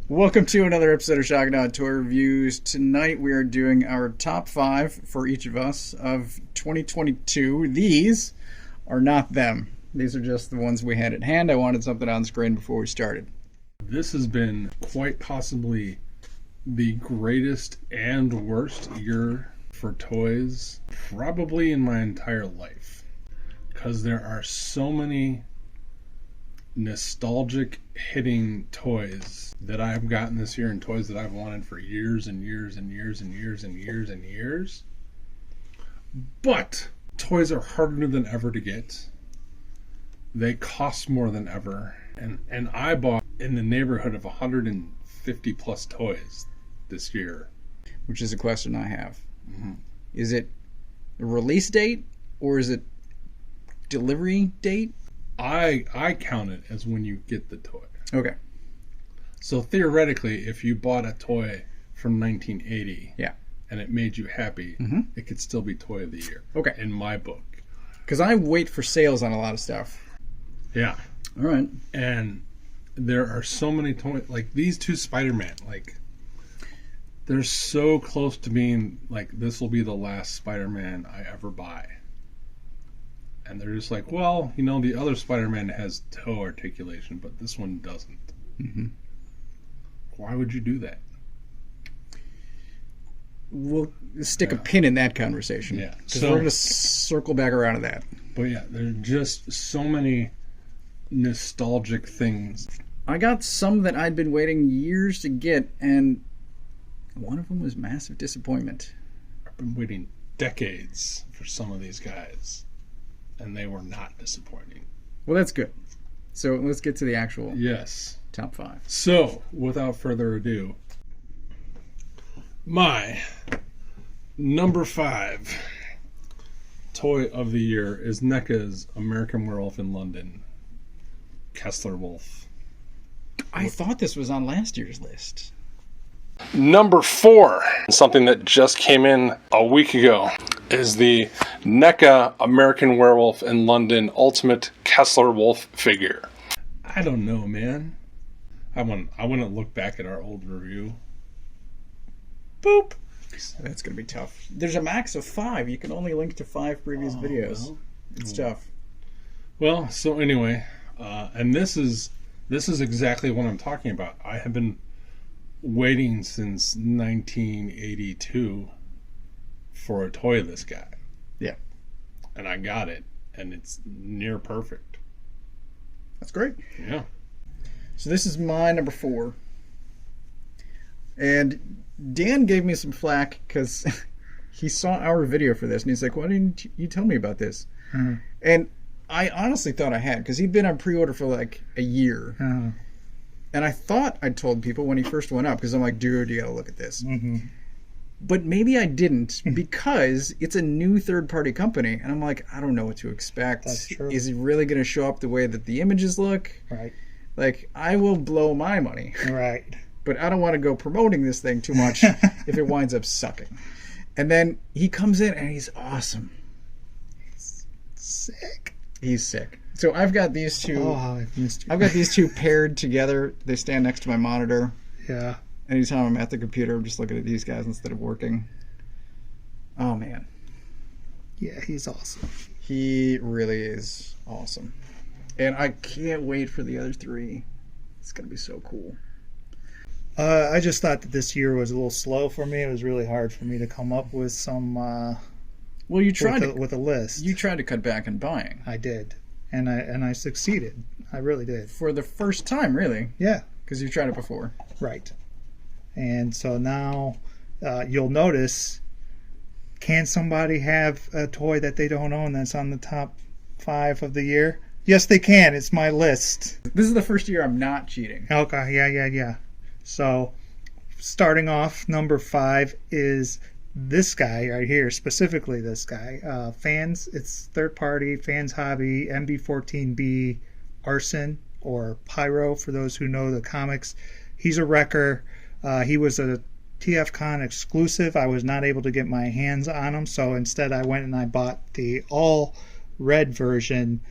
Welcome to another episode of Shocking Out Toy Reviews. Tonight we are doing our top 5 for each of us of 2022. These are not them. These are just the ones we had at hand. I wanted something on screen before we started. This has been quite possibly the greatest and worst year for toys probably in my entire life, because there are so many nostalgic hitting toys that I've gotten this year, and toys that I've wanted for years and years and years and years and years and years. But toys are harder than ever to get. They cost more than ever. And I bought in the neighborhood of 150 plus toys this year. Which is a question I have. Mm-hmm. Is it a release date or is it delivery date? I count it as when you get the toy. Okay. So theoretically, if you bought a toy from 1980 Yeah. and it made you happy, Mhm. it could still be Toy of the Year. Okay. In my book. Because I wait for sales on a lot of stuff. Yeah. All right. And there are so many toys, like these two Spider-Man, like they're so close to being like, this will be the last Spider-Man I ever buy. And they're just like, well, you know, the other Spider-Man has toe articulation, but this one doesn't. Mm-hmm. Why would you do that? We'll stick a pin in that conversation. Yeah. Because we're going to circle back around to that. But yeah, there are just so many nostalgic things. I got some that I'd been waiting years to get, and one of them was massive disappointment. I've been waiting decades for some of these guys, and they were not disappointing. Well, that's good. So let's get to the actual Yes. top 5. So, without further ado, my number 5 toy of the year is NECA's American Werewolf in London, Kessler Wolf. I thought this was on last year's list. Number 4, something that just came in a week ago, is the NECA American Werewolf in London Ultimate Kessler Wolf figure. I don't know, man. I want to look back at our old review. Boop. That's going to be tough. There's a max of 5. You can only link to 5 previous videos. Well. It's tough. Well, so anyway, and this is exactly what I'm talking about. I have been waiting since 1982 for a toy of this guy. Yeah. And I got it, and it's near perfect. That's great. Yeah. So this is my number 4. And Dan gave me some flack because he saw our video for this, and he's like, why didn't you tell me about this? Mm-hmm. And I honestly thought I had, because he'd been on pre-order for like a year. Uh, And I thought I'd told people when he first went up, because I'm like, dude, you gotta look at this. mm-hmm. But maybe I didn't, because it's a new third-party company, and I'm like, I don't know what to expect. That's true. Is it really gonna show up the way that the images look? Right. Like, I will blow my money, Right. but I don't want to go promoting this thing too much if it winds up sucking. And then he comes in, and he's awesome. Sick. He's sick. So I've got these two. Oh, I've missed you. I've got these two paired together. They stand next to my monitor. Yeah. Anytime I'm at the computer, I'm just looking at these guys instead of working. Oh, man. Yeah, he's awesome. He really is awesome. And I can't wait for the other 3. It's going to be so cool. I just thought that this year was a little slow for me. It was really hard for me to come up with some Well, you tried with a list. You tried to cut back on buying. I did, and I succeeded. I really did. For the first time, really. Yeah. Because you tried it before. Right. And so now you'll notice, can somebody have a toy that they don't own that's on the top 5 of the year? Yes, they can. It's my list. This is the first year I'm not cheating. Okay, yeah. So, starting off, number 5 is this guy right here, specifically this guy. Fans, it's third party, Fans Hobby, MB14B, Arson, or Pyro, for those who know the comics. He's a wrecker. He was a TFCon exclusive. I was not able to get my hands on him, so instead I went and I bought the all red version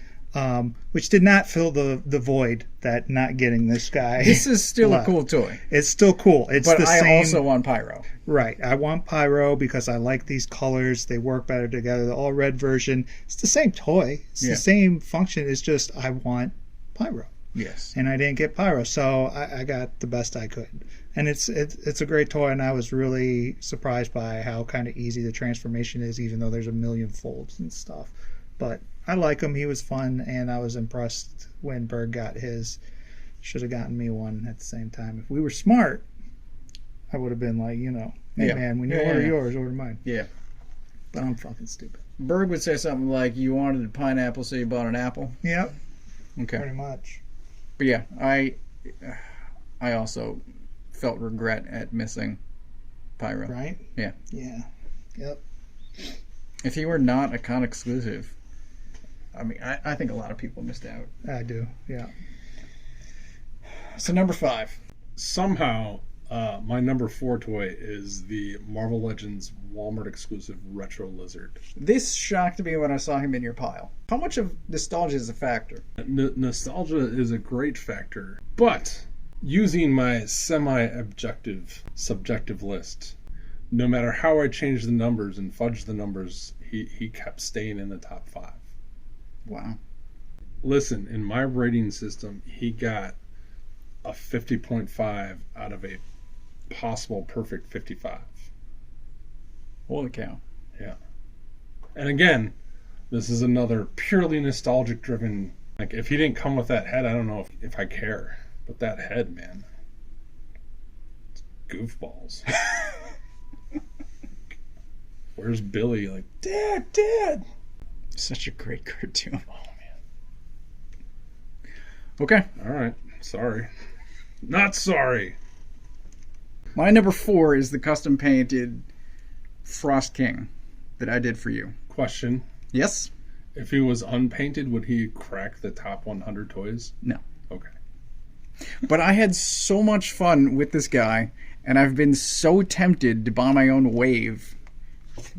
which did not fill the void that not getting this guy. This is still a left. cool toy, It's still cool. It's but the I same. also want Pyro. Right. I want Pyro because I like these colors. They work better together. The all red version, it's the same toy. It's Yeah. the same function. It's just I want Pyro. Yes. And I didn't get Pyro, so I got the best I could. And it's a great toy, and I was really surprised by how kind of easy the transformation is, even though there's a million folds and stuff. But I like him. He was fun, and I was impressed when Berg got his. Should have gotten me one at the same time. If we were smart, I would have been like, hey Yeah. man, when you Yeah, order yeah. yours, order mine. Yeah. But I'm fucking stupid. Berg would say something like, "You wanted a pineapple, so you bought an apple." Yep, Okay. pretty much. But yeah, I also felt regret at missing Pyro. Right? Yeah. Yeah. Yep. If he were not a con exclusive, I mean, I think a lot of people missed out. I do. Yeah. So number 5. Somehow, my number 4 toy is the Marvel Legends Walmart exclusive Retro Lizard. This shocked me when I saw him in your pile. How much of nostalgia is a factor? Nostalgia is a great factor, but using my semi-objective, subjective list, no matter how I changed the numbers and fudged the numbers, he kept staying in the top 5. Wow. Listen, in my rating system, he got a 50.5 out of a possible perfect 55. Holy cow. Yeah. And again, this is another purely nostalgic driven. Like, if he didn't come with that head, I don't know if I care. But that head, man. It's goofballs. Where's Billy? Like, Dad. Such a great cartoon. Oh, man. Okay. All right. Sorry. Not sorry. My number 4 is the custom painted Frost King that I did for you. Question. Yes? If he was unpainted, would he crack the top 100 toys? No. Okay. But I had so much fun with this guy, and I've been so tempted to buy my own wave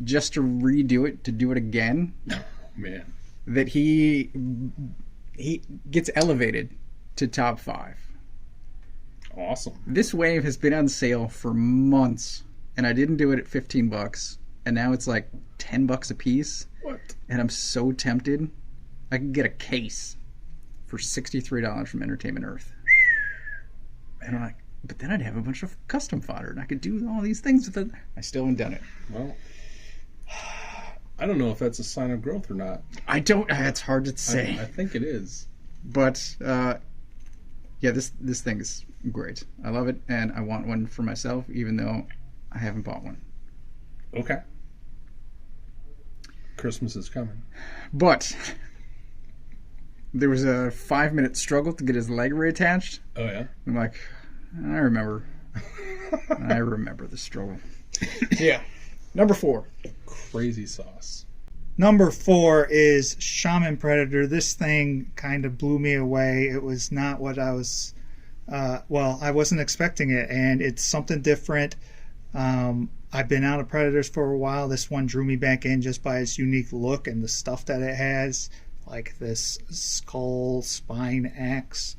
just to redo it, to do it again, Man. that he gets elevated to top 5. Awesome. This wave has been on sale for months, and I didn't do it at $15, and now it's like $10 a piece, What? and I'm so tempted. I could get a case for $63 from Entertainment Earth. And I'm like, but then I'd have a bunch of custom fodder, and I could do all these things with it. I still haven't done it. Well, I don't know if that's a sign of growth or not. I don't. It's hard to say. I think it is. But yeah, this thing is great. I love it, and I want one for myself, even though I haven't bought one. Okay. Christmas is coming. But there was a 5-minute struggle to get his leg reattached. Oh, yeah? I'm like, I remember. I remember the struggle. Yeah. Number 4. Crazy sauce. Number 4 is Shaman Predator. This thing kind of blew me away. It was not what I was, I wasn't expecting it, and it's something different. I've been out of Predators for a while. This one drew me back in just by its unique look and the stuff that it has, like this skull spine axe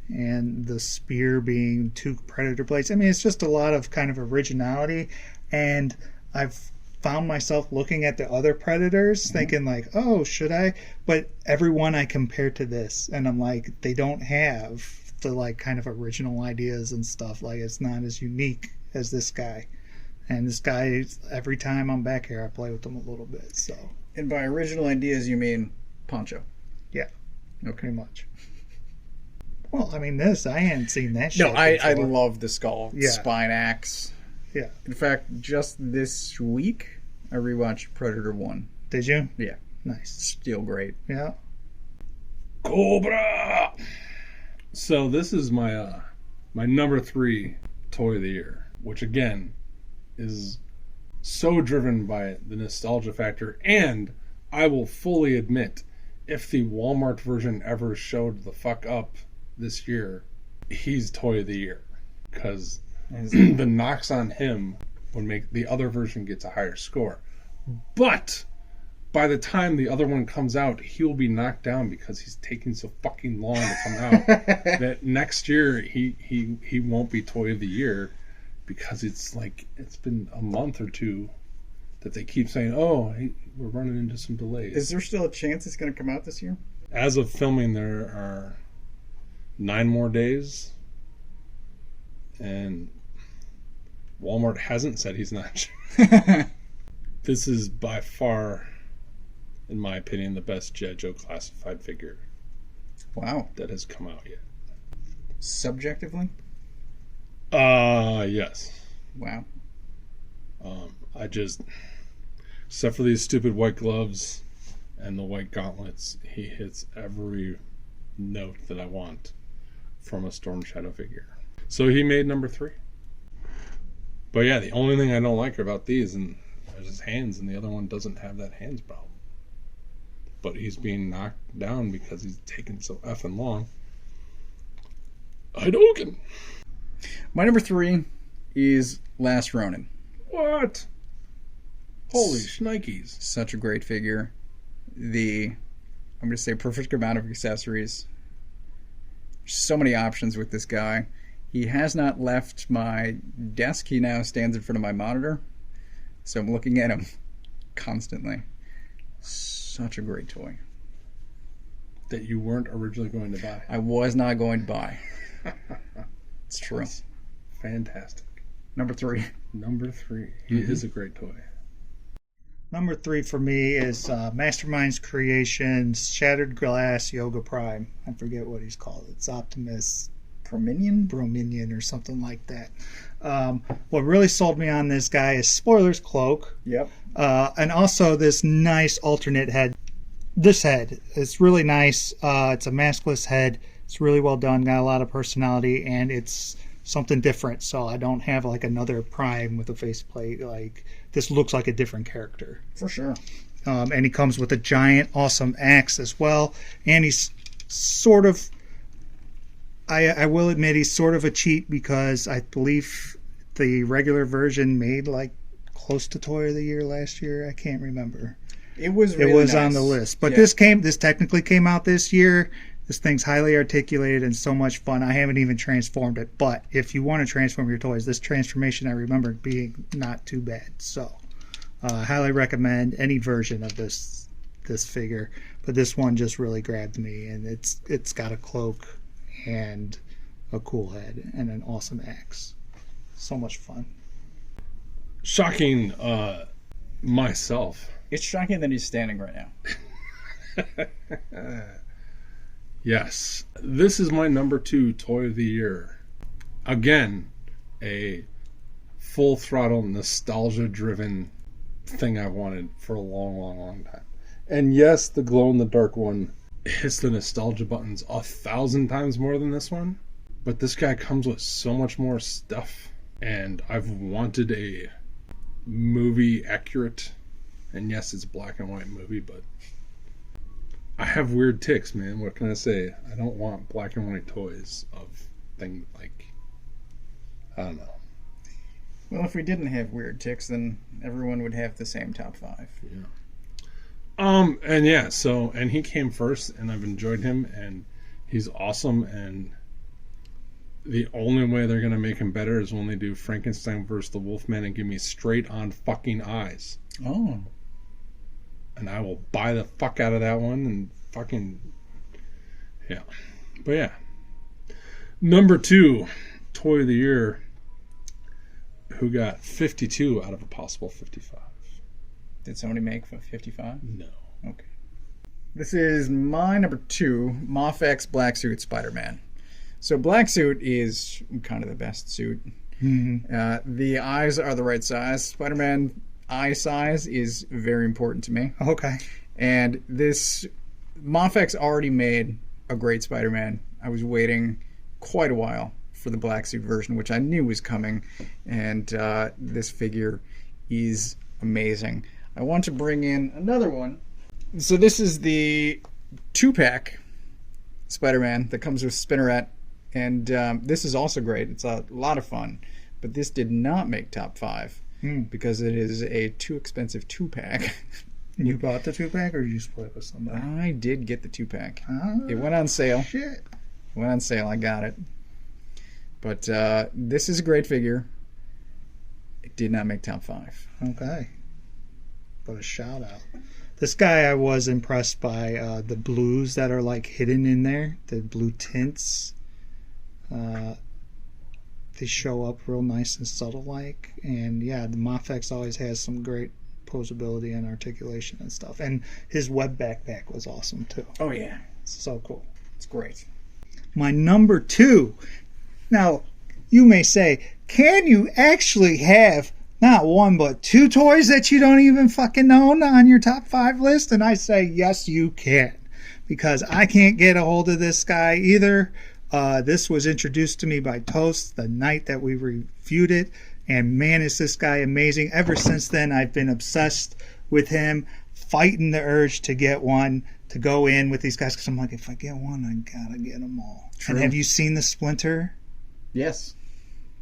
and the spear being 2 Predator blades. I mean, it's just a lot of kind of originality, and I've found myself looking at the other Predators thinking like, oh, should I? But everyone I compare to this, and I'm like, they don't have the like kind of original ideas and stuff. Like, it's not as unique as this guy. And this guy, every time I'm back here, I play with him a little bit. So And by original ideas, you mean Poncho? Yeah. Okay. pretty much. Well, I mean, I hadn't seen that No, shit I before. love the skull Yeah. spine axe. Yeah. In fact, just this week, I rewatched Predator 1. Did you? Yeah. Nice. Still great. Yeah. Cobra! So this is my my number 3 toy of the year, which again is so driven by the nostalgia factor, and I will fully admit, if the Walmart version ever showed the fuck up this year, he's toy of the year, because the knocks on him would make the other version gets a higher score. But by the time the other one comes out, he will be knocked down because he's taking so fucking long to come out that next year he won't be Toy of the Year because it's been a month or two that they keep saying, oh, hey, we're running into some delays. Is there still a chance it's going to come out this year? As of filming, there are 9 more days, and Walmart hasn't said he's not sure. This is by far, in my opinion, the best G.I. Joe classified figure Wow. that has come out yet. Subjectively? Yes. Wow. Except for these stupid white gloves and the white gauntlets, he hits every note that I want from a Storm Shadow figure. So he made number 3. But yeah, the only thing I don't like about these, and there's his hands, and the other one doesn't have that hands problem. But he's being knocked down because he's taking so effing long. Hadouken! My number 3 is Last Ronin. What? Holy shnikes. Such a great figure. I'm going to say perfect amount of accessories. So many options with this guy. He has not left my desk. He now stands in front of my monitor. So I'm looking at him constantly. Such a great toy. That you weren't originally going to buy. I was not going to buy. It's true. That's fantastic. Number 3. Number 3. He is a great toy. Number 3 for me is Mastermind's Creations Shattered Glass Yoga Prime. I forget what he's called. It's Optimus Brominion or something like that. What really sold me on this guy is Spoiler's Cloak. Yep. And also this nice alternate head. This head is really nice. It's a maskless head. It's really well done. Got a lot of personality, and it's something different. So I don't have like another Prime with a faceplate. Like this looks like a different character. For sure. And he comes with a giant, awesome axe as well. And he's sort of, I will admit, he's sort of a cheat because I believe the regular version made like close to Toy of the Year last year. I can't remember. It was really nice. On the list. But Yeah. this technically came out this year. This thing's highly articulated and so much fun. I haven't even transformed it. But if you want to transform your toys, this transformation I remember being not too bad. So highly recommend any version of this figure. But this one just really grabbed me, and it's got a cloak and a cool head and an awesome axe. So much fun. Shocking myself. It's shocking that he's standing right now. Yes. This is my number 2 Toy of the Year. Again, a full throttle nostalgia driven thing I wanted for a long, long, long time. And yes, the glow in the dark one hits the nostalgia buttons 1,000 times more than this one. But this guy comes with so much more stuff. And I've wanted a movie accurate, and yes, it's a black and white movie, but I have weird tics, man. What can I say? I don't want black and white toys of things like, I don't know. Well, if we didn't have weird ticks, then everyone would have the same top 5. Yeah. And yeah, and he came first, and I've enjoyed him, and he's awesome, and the only way they're gonna make him better is when they do Frankenstein versus the Wolfman and give me straight on fucking eyes. Oh. And I will buy the fuck out of that one and fucking, yeah. But yeah. Number 2, Toy of the Year, who got 52 out of a possible 55. Did somebody make 55? No. Okay. This is my number 2, Moff X Black Suit Spider-Man. So Black Suit is kind of the best suit. Mm-hmm. The eyes are the right size. Spider-Man eye size is very important to me. Okay. And this Moff X already made a great Spider-Man. I was waiting quite a while for the black suit version, which I knew was coming. And this figure is amazing. I want to bring in another one. So this is the 2-pack Spider-Man that comes with Spinneret. And this is also great. It's a lot of fun. But this did not make top 5 because it is a too expensive 2-pack. You bought the 2-pack or did you split with somebody? I did get the 2-pack. Ah, It went on sale. shit. Went on sale. I got it. But this is a great figure. It did not make top 5. Okay. But a shout out. This guy, I was impressed by the blues that are like hidden in there, the blue tints. They show up real nice and subtle like. And yeah, the Mafex always has some great posability and articulation and stuff. And his web backpack was awesome too. Oh, yeah. So cool. It's great. My number 2. Now, you may say, can you actually have not one but 2 toys that you don't even fucking own on your top 5 list? And I say, yes, you can. Because I can't get a hold of this guy either. This was introduced to me by Toast the night that we reviewed it. And man, is this guy amazing. Ever since then, I've been obsessed with him, fighting the urge to get one, to go in with these guys. Because I'm like, if I get one, I gotta get them all. True. And have you seen the Splinter? Yes.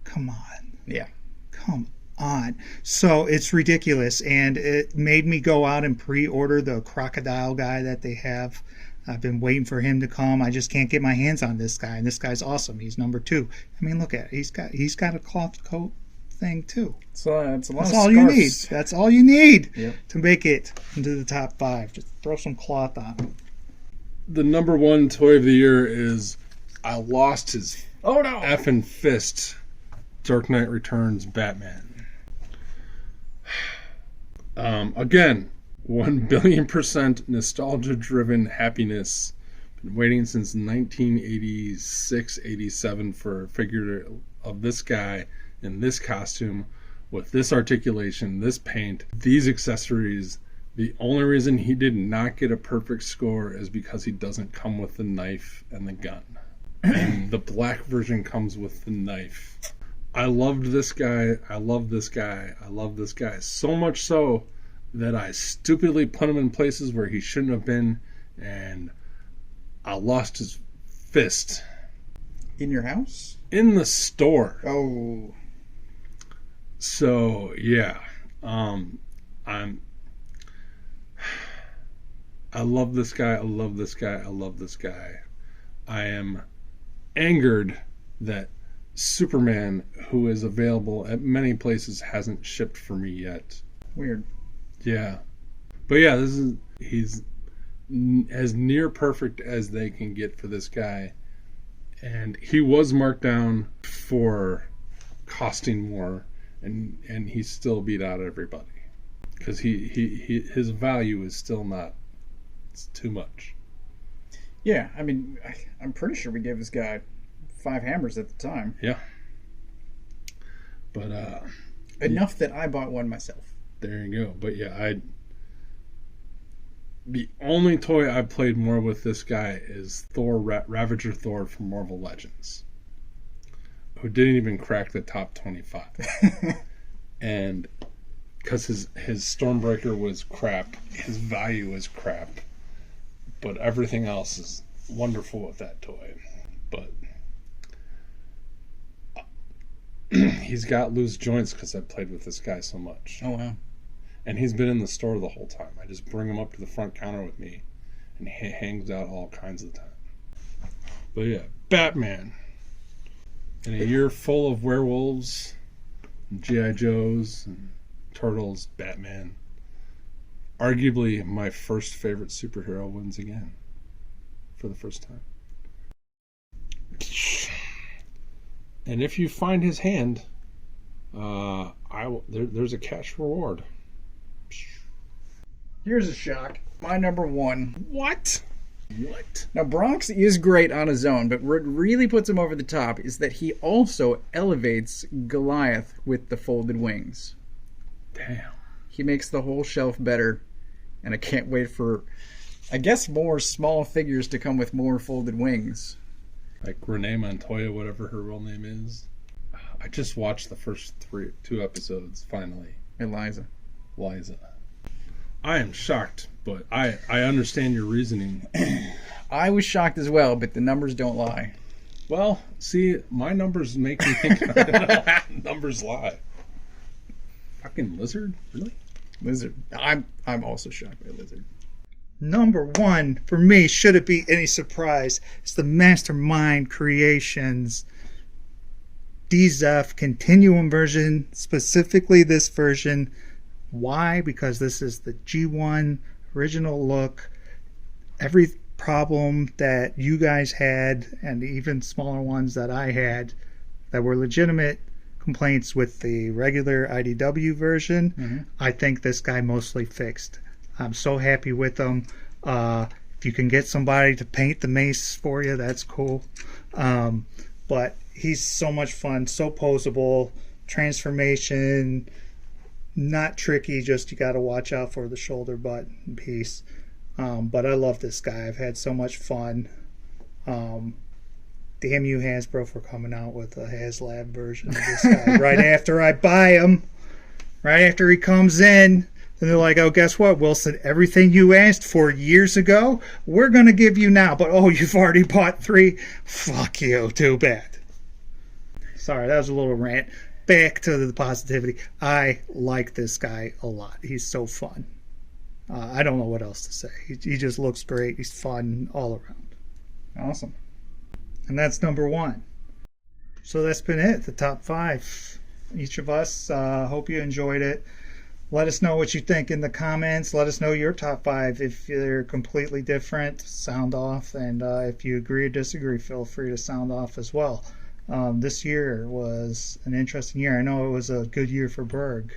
Come on. Yeah. Come on. So it's ridiculous. And it made me go out and pre-order the crocodile guy that they have. I've been waiting for him to come. I just can't get my hands on this guy. And this guy's awesome. He's number 2. I mean, look at it. He's got a cloth coat thing too. So it's a lot That's of all you need. scarves. That's all you need Yep. to make it into the top 5. Just throw some cloth on it. The number 1 toy of the year is I lost his Oh, no. effing fist. Dark Knight Returns Batman. Again, 1,000,000,000% nostalgia-driven happiness. Been waiting since 1986, 87 for a figure of this guy in this costume with this articulation, this paint, these accessories. The only reason he did not get a perfect score is because he doesn't come with the knife and the gun. And the black version comes with the knife. I loved this guy. I love this guy. I love this guy. So much so that I stupidly put him in places where he shouldn't have been, and I lost his fist In your house? in the store. Oh. So yeah, I love this guy. I love this guy. I love this guy. I am angered that Superman, who is available at many places, hasn't shipped for me yet. Weird. Yeah, but yeah, he's as near perfect as they can get for this guy, and he was marked down for costing more, and he still beat out everybody because his value is still not. It's too much. Yeah, I mean, I'm pretty sure we gave this guy 5 hammers at the time. Yeah, but Enough that I bought one myself. there you go. But yeah, the only toy I've played more with this guy is Thor, Ravager Thor from Marvel Legends, who didn't even crack the top 25. And because his Stormbreaker was crap, his value is crap, but everything else is wonderful with that toy. But he's got loose joints because I played with this guy so much. Oh, wow. And he's been in the store the whole time. I just bring him up to the front counter with me, and he hangs out all kinds of the time. But yeah, Batman. In a year full of werewolves, and G.I. Joes, and turtles, Batman. Arguably my first favorite superhero wins again. For the first time. And if you find his hand, there's a cash reward. Here's a shock. My number 1. What? Now, Bronx is great on his own, but what really puts him over the top is that he also elevates Goliath with the folded wings. Damn. He makes the whole shelf better, and I can't wait for, I guess, more small figures to come with more folded wings. Like Renee Montoya, whatever her real name is. I just watched the first 2 episodes, finally. Eliza. Liza. I am shocked, but I understand your reasoning. I was shocked as well, but the numbers don't lie. Well, see, my numbers make me think numbers lie. Fucking lizard? Really? Lizard. I'm also shocked by Lizard. Number one for me, should it be any surprise, is the Mastermind Creations DZEF Continuum version, specifically this version. Why? Because this is the G1 original look. Every problem that you guys had, and even smaller ones that I had, that were legitimate complaints with the regular IDW version, I think this guy mostly fixed. I'm so happy with them. If you can get somebody to paint the mace for you, that's cool. But he's so much fun, so posable, transformation, not tricky, just you got to watch out for the shoulder button piece. But I love this guy. I've had so much fun. Damn you, Hasbro, for coming out with a HasLab version of this guy right after I buy him. Right after he comes in. And they're like, oh, guess what, Wilson? Everything you asked for years ago, we're going to give you now. But, oh, you've already bought 3? Fuck you. Too bad. Sorry, that was a little rant. Back to the positivity. I like this guy a lot. He's so fun. I don't know what else to say. He just looks great. He's fun all around. Awesome. And that's number 1. So that's been it, the top 5. Each of us, hope you enjoyed it. Let us know what you think in the comments. Let us know your top 5. If they're completely different, sound off. And if you agree or disagree, feel free to sound off as well. This year was an interesting year. I know it was a good year for Berg,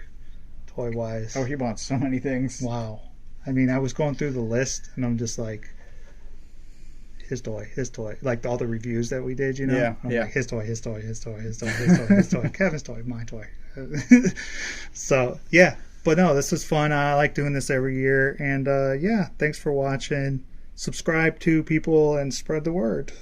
toy-wise. Oh, he bought so many things. Wow. I mean, I was going through the list, and I'm just like, his toy. Like all the reviews that we did, you know? Yeah, I'm yeah. like, his toy, Kevin's toy, my toy. So, yeah. But no, this was fun. I like doing this every year. And yeah, thanks for watching. Subscribe to people and spread the word.